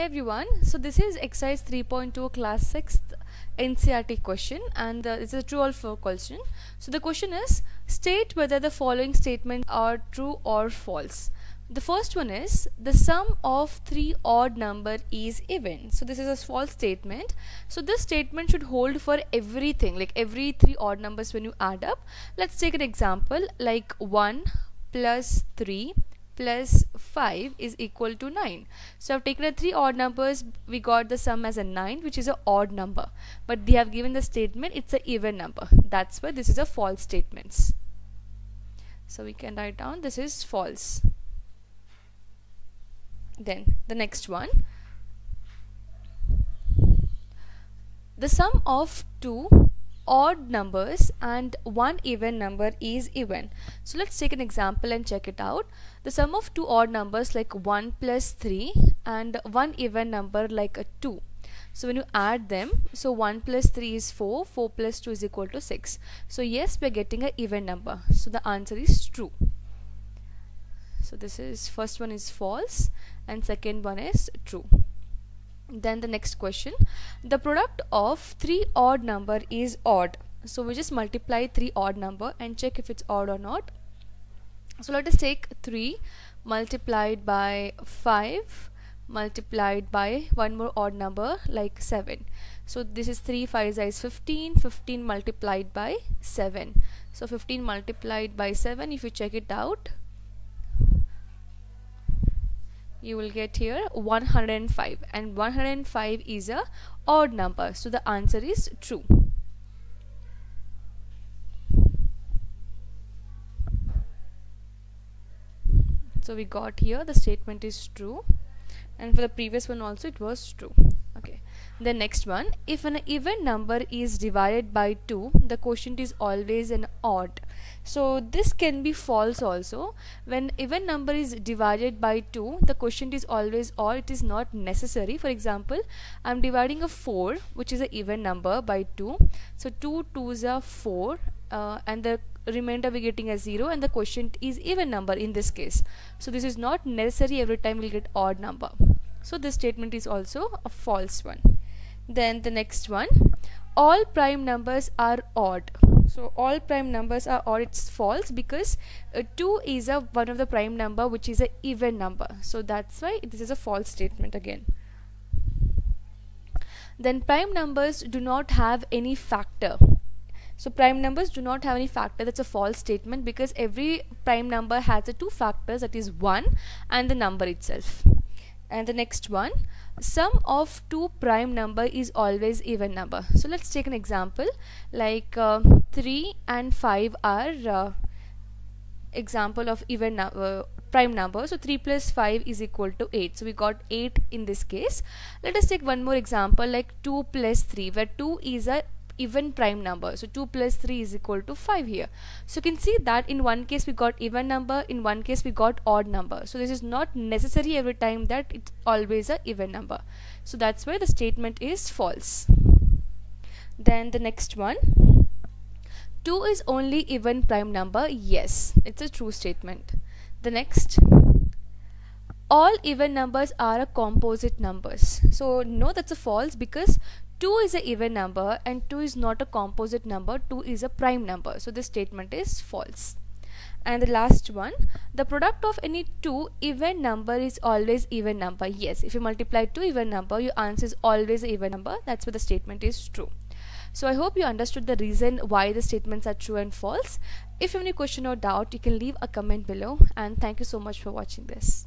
Hey everyone, so this is exercise 3.2 class 6th NCERT question, and it's a true or false question. So the question is, state whether the following statements are true or false. The first one is, the sum of three odd number is even. So this is a false statement. So this statement should hold for everything, like every three odd numbers when you add up. Let's take an example like 1 plus 3 plus 5 is equal to 9. So I've taken the three odd numbers, we got the sum as a 9, which is an odd number, but they have given the statement it's an even number. That's why this is a false statement. So we can write down this is false. Then the next one, the sum of two odd numbers and one even number is even. So let's take an example and check it out. The sum of two odd numbers like 1 plus 3 and one even number like a 2. So when you add them, so 1 plus 3 is 4, 4 plus 2 is equal to 6. So yes, we're getting an even number. So the answer is true. So this is, first one is false and second one is true. Then the next question, the product of three odd number is odd. So we just multiply three odd number and check if it's odd or not. So let us take 3 multiplied by 5 multiplied by one more odd number like 7. So this is 3 5 is 15, 15 multiplied by 7. So 15 multiplied by 7, if you check it out, you will get here 105, and 105 is a odd number, so the answer is true. So we got here the statement is true, and for the previous one also it was true. Okay, the next one, if an even number is divided by 2, the quotient is always an odd. So this can be false also. When even number is divided by 2, the quotient is always odd. It is not necessary. For example, I'm dividing a 4, which is an even number, by 2. So 2 2s are 4, and the remainder we're getting a 0, and the quotient is even number in this case. So this is not necessary every time we'll get odd number. So this statement is also a false one. Then the next one, all prime numbers are odd. So all prime numbers are odd, it's false, because 2 is one of the prime number which is an even number. So that's why this is a false statement again. Then prime numbers do not have any factor. So prime numbers do not have any factor, that's a false statement, because every prime number has a two factors, that is 1 and the number itself. And the next one, sum of two prime number is always even number. So let's take an example like 3 and 5 are example of even prime number. So 3 plus 5 is equal to 8. So we got 8 in this case. Let us take one more example like 2 plus 3, where 2 is a even prime number. So 2 plus 3 is equal to 5 here. So you can see that in one case we got even number, in one case we got odd number. So this is not necessary every time that it's always a even number. So that's why the statement is false. Then the next one, 2 is only even prime number. Yes, it's a true statement. The next, all even numbers are a composite numbers. So no, that's a false, because 2 is an even number and 2 is not a composite number, 2 is a prime number. So this statement is false. And the last one, the product of any two even number is always even number. Yes, if you multiply two even number, your answer is always an even number. That's why the statement is true. So I hope you understood the reason why the statements are true and false. If you have any question or doubt, you can leave a comment below, and thank you so much for watching this.